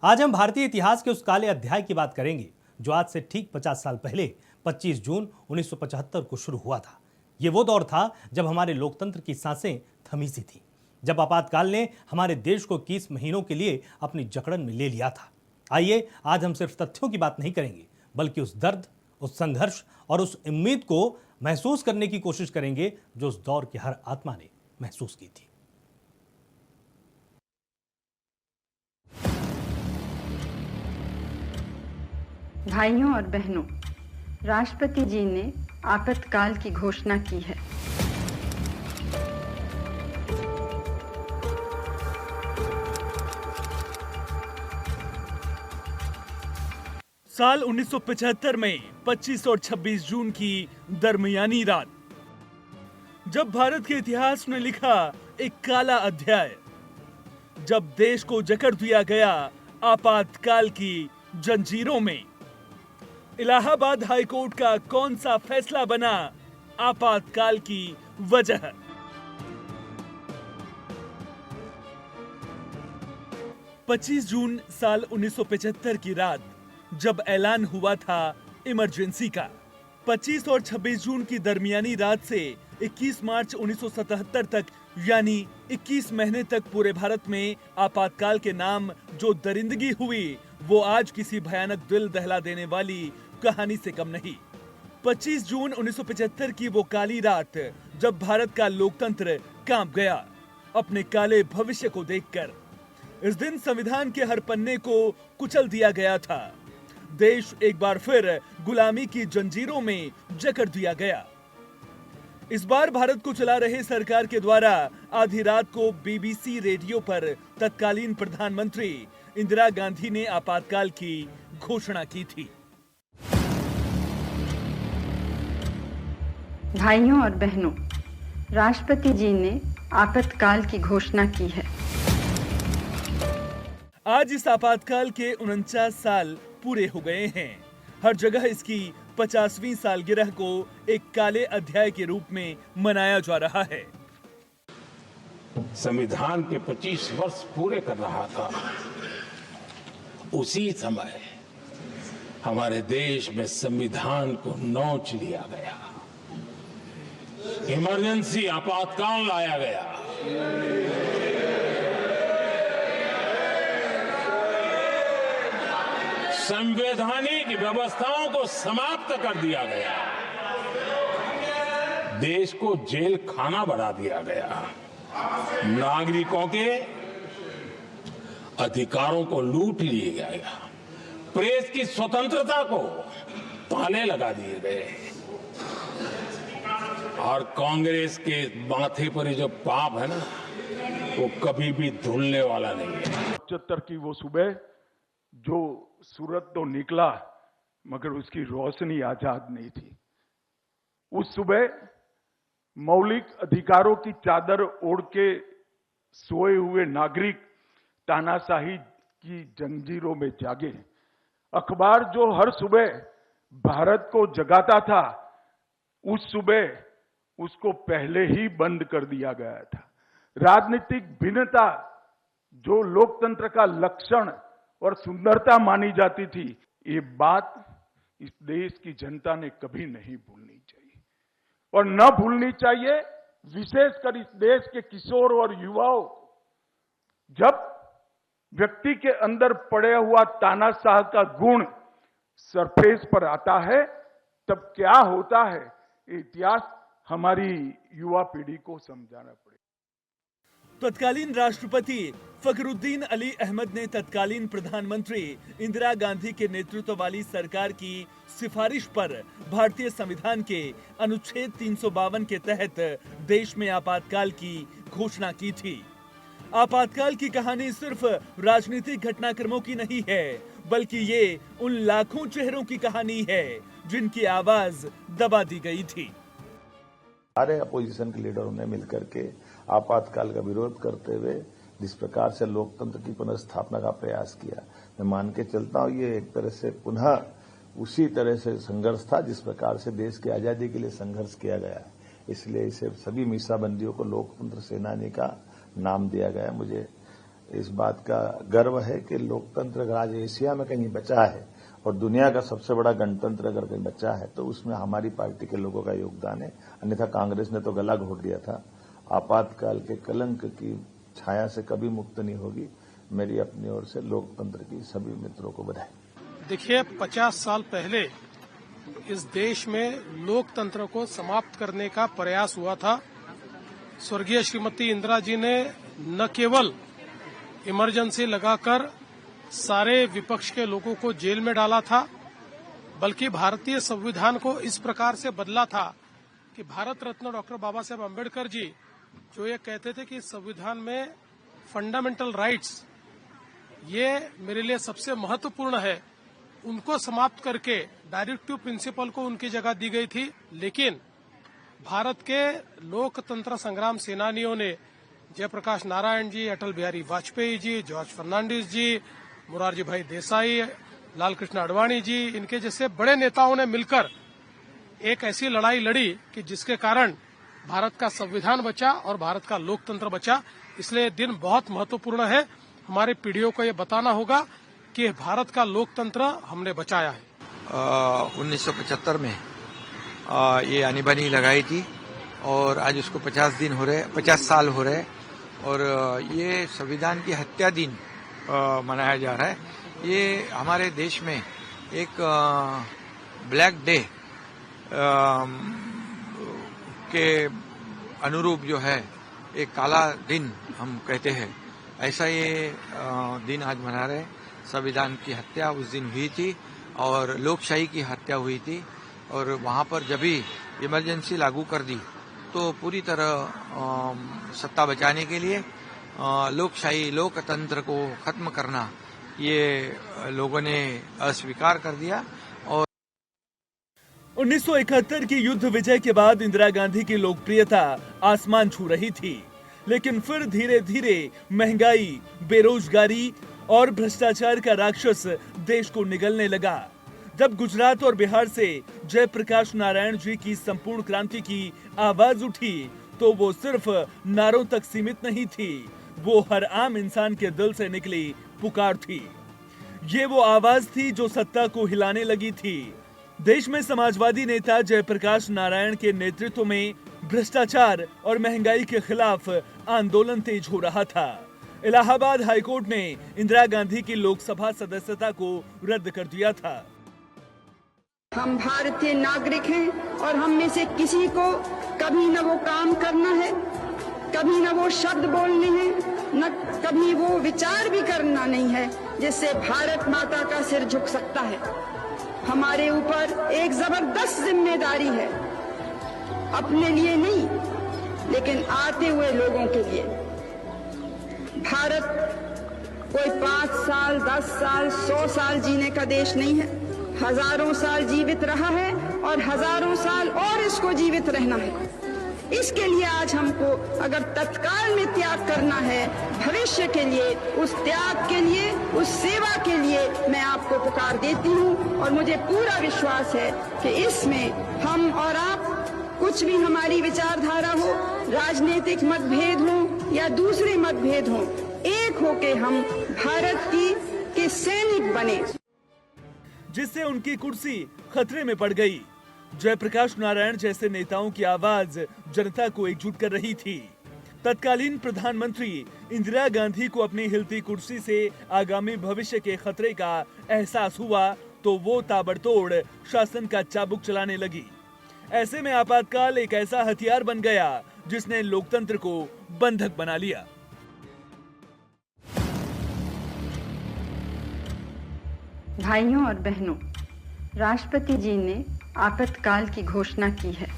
आज हम भारतीय इतिहास के उस काले अध्याय की बात करेंगे जो आज से ठीक 50 साल पहले 25 जून 1975 को शुरू हुआ था। ये वो दौर था जब हमारे लोकतंत्र की सांसें थमी सी थी, जब आपातकाल ने हमारे देश को 21 महीनों के लिए अपनी जकड़न में ले लिया था। आइए आज हम सिर्फ तथ्यों की बात नहीं करेंगे, बल्कि उस दर्द, उस संघर्ष और उस उम्मीद को महसूस करने की कोशिश करेंगे जो उस दौर की हर आत्मा ने महसूस की थी। भाइयों और बहनों, राष्ट्रपति जी ने आपातकाल की घोषणा की है। साल 1975 में 25 और 26 जून की दरमियानी रात, जब भारत के इतिहास ने लिखा एक काला अध्याय, जब देश को जकड़ दिया गया आपातकाल की जंजीरों में। इलाहाबाद हाईकोर्ट का कौन सा फैसला बना आपातकाल की वजह? पच्चीस जून साल 1975 की रात, जब ऐलान हुआ था इमरजेंसी का। 25 और 26 जून की दरमियानी रात से 21 मार्च 1977 तक, यानी 21 महीने तक पूरे भारत में आपातकाल के नाम जो दरिंदगी हुई, वो आज किसी भयानक दिल दहला देने वाली कहानी से कम नहीं। 25 जून 1975 की वो काली रात, जब भारत का लोकतंत्र कांप गया अपने काले भविष्य को देखकर। इस दिन संविधान के हर पन्ने को कुचल दिया गया था। देश एक बार फिर गुलामी की जंजीरों में जकड़ दिया गया। इस बार भारत को चला रहे सरकार के द्वारा आधी रात को बीबीसी रेडियो पर तत्कालीन प्रधानमंत्री इंदिरा गांधी ने आपातकाल की घोषणा की थी। भाइयों और बहनों, राष्ट्रपति जी ने आपातकाल की घोषणा की है। आज इस आपातकाल के 49 साल पूरे हो गए हैं। हर जगह इसकी 50वीं सालगिरह को एक काले अध्याय के रूप में मनाया जा रहा है। संविधान के 25 वर्ष पूरे कर रहा था, उसी समय हमारे देश में संविधान को नोच लिया गया, इमरजेंसी आपातकाल लाया गया। संवैधानिक व्यवस्थाओं को समाप्त कर दिया गया, देश को जेल खाना बना दिया गया, नागरिकों के अधिकारों को लूट लिया गया, प्रेस की स्वतंत्रता को ताले लगा दिए गए, और कांग्रेस के माथे पर जो पाप है ना, वो कभी भी धुलने वाला नहीं है। 75 की वो सुबह, जो सूरज तो निकला मगर उसकी रोशनी आजाद नहीं थी। उस सुबह मौलिक अधिकारों की चादर ओढ़ के सोए हुए नागरिक तानाशाही की जंजीरों में जागे। अखबार जो हर सुबह भारत को जगाता था, उस सुबह उसको पहले ही बंद कर दिया गया था। राजनीतिक भिन्नता जो लोकतंत्र का लक्षण और सुंदरता मानी जाती थी, ये बात इस देश की जनता ने कभी नहीं भूलनी चाहिए और न भूलनी चाहिए, विशेषकर इस देश के किशोर और युवाओं को। जब व्यक्ति के अंदर पड़े हुआ तानाशाह का गुण सरफेस पर आता है, तब क्या होता है, इतिहास हमारी युवा पीढ़ी को समझाना पड़ेगा। तत्कालीन राष्ट्रपति फखरुद्दीन अली अहमद ने तत्कालीन प्रधानमंत्री इंदिरा गांधी के नेतृत्व वाली सरकार की सिफारिश पर भारतीय संविधान के अनुच्छेद 352 के तहत देश में आपातकाल की घोषणा की थी। आपातकाल की कहानी सिर्फ राजनीतिक घटनाक्रमों की नहीं है, बल्कि ये उन लाखों चेहरों की कहानी है जिनकी आवाज दबा दी गई थी। सारे अपोजिशन के लीडरों ने मिलकर के आपातकाल का विरोध करते हुए जिस प्रकार से लोकतंत्र की पुनर्स्थापना का प्रयास किया, मैं मान के चलता हूं ये एक तरह से पुनः उसी तरह से संघर्ष था जिस प्रकार से देश की आजादी के लिए संघर्ष किया गया। इसलिए इसे सभी मीसाबंदियों को लोकतंत्र सेनानी का नाम दिया गया। मुझे इस बात का गर्व है कि लोकतंत्र अगर आज एशिया में कहीं बचा है और दुनिया का सबसे बड़ा गणतंत्र अगर कहीं बचा है तो उसमें हमारी पार्टी के लोगों का योगदान है। अन्यथा कांग्रेस ने तो गला घोट दिया था। आपातकाल के कलंक की छाया से कभी मुक्त नहीं होगी। मेरी अपनी ओर से लोकतंत्र की सभी मित्रों को बधाई। देखिए, 50 साल पहले इस देश में लोकतंत्र को समाप्त करने का प्रयास हुआ था। स्वर्गीय श्रीमती इंदिरा जी ने न केवल इमरजेंसी लगाकर सारे विपक्ष के लोगों को जेल में डाला था, बल्कि भारतीय संविधान को इस प्रकार से बदला था कि भारत रत्न डॉक्टर बाबा साहेब अम्बेडकर जी जो ये कहते थे कि संविधान में फंडामेंटल राइट्स ये मेरे लिए सबसे महत्वपूर्ण है, उनको समाप्त करके डायरेक्टिव प्रिंसिपल को उनकी जगह दी गई थी। लेकिन भारत के लोकतंत्र संग्राम सेनानियों ने जयप्रकाश नारायण जी, अटल बिहारी वाजपेयी जी, जॉर्ज फर्नांडिस जी, मोरारजी भाई देसाई, लाल कृष्ण आडवाणी जी, इनके जैसे बड़े नेताओं ने मिलकर एक ऐसी लड़ाई लड़ी कि जिसके कारण भारत का संविधान बचा और भारत का लोकतंत्र बचा। इसलिए दिन बहुत महत्वपूर्ण है। हमारे पीढ़ियों को ये बताना होगा कि भारत का लोकतंत्र हमने बचाया है। 1975 में ये आनी-बानी लगाई थी और आज उसको 50 साल हो रहे और ये संविधान की हत्या दिन मनाया जा रहा है। ये हमारे देश में एक ब्लैक डे के अनुरूप जो है एक काला दिन हम कहते हैं, ऐसा ये दिन आज मना रहे। संविधान की हत्या उस दिन हुई थी और लोकशाही की हत्या हुई थी और वहां पर जब भी इमरजेंसी लागू कर दी तो पूरी तरह सत्ता बचाने के लिए लोकशाही लोकतंत्र को खत्म करना ये लोगों ने अस्वीकार कर दिया। और 1971 की युद्ध विजय के बाद इंदिरा गांधी की लोकप्रियता आसमान छू रही थी, लेकिन फिर धीरे धीरे महंगाई, बेरोजगारी और भ्रष्टाचार का राक्षस देश को निगलने लगा। जब गुजरात और बिहार से जयप्रकाश नारायण जी की संपूर्ण क्रांति की आवाज उठी तो वो सिर्फ नारों तक सीमित नहीं थी, वो हर आम इंसान के दिल से निकली पुकार थी। ये वो आवाज थी जो सत्ता को हिलाने लगी थी। देश में समाजवादी नेता जयप्रकाश नारायण के नेतृत्व में भ्रष्टाचार और महंगाई के खिलाफ आंदोलन तेज हो रहा था। इलाहाबाद हाईकोर्ट ने इंदिरा गांधी की लोकसभा सदस्यता को रद्द कर दिया था। हम भारतीय नागरिक हैं और हम में से किसी को कभी न वो काम करना है, कभी न वो शब्द बोलने हैं, न कभी वो विचार भी करना नहीं है जिससे भारत माता का सिर झुक सकता है। हमारे ऊपर एक जबरदस्त जिम्मेदारी है, अपने लिए नहीं लेकिन आते हुए लोगों के लिए। भारत कोई 5 साल, 10 साल, 100 साल जीने का देश नहीं है, हजारों साल जीवित रहा है और हजारों साल और इसको जीवित रहना है। इसके लिए आज हमको अगर तत्काल में त्याग करना है, भविष्य के लिए, उस त्याग के लिए, उस सेवा के लिए मैं आपको पुकार देती हूँ और मुझे पूरा विश्वास है कि इसमें हम और आप, कुछ भी हमारी विचारधारा हो, राजनीतिक मतभेद हो या दूसरे मतभेद हो, एक होके हम भारत के सैनिक बने। जिससे उनकी कुर्सी खतरे में पड़ गई। जयप्रकाश नारायण जैसे नेताओं की आवाज जनता को एकजुट कर रही थी। तत्कालीन प्रधानमंत्री इंदिरा गांधी को अपनी हिलती कुर्सी से आगामी भविष्य के खतरे का एहसास हुआ तो वो ताबड़तोड़ शासन का चाबुक चलाने लगी। ऐसे में आपातकाल एक ऐसा हथियार बन गया जिसने लोकतंत्र को बंधक बना लिया। भाइयों और बहनों, राष्ट्रपति जी ने आपातकाल की घोषणा की है।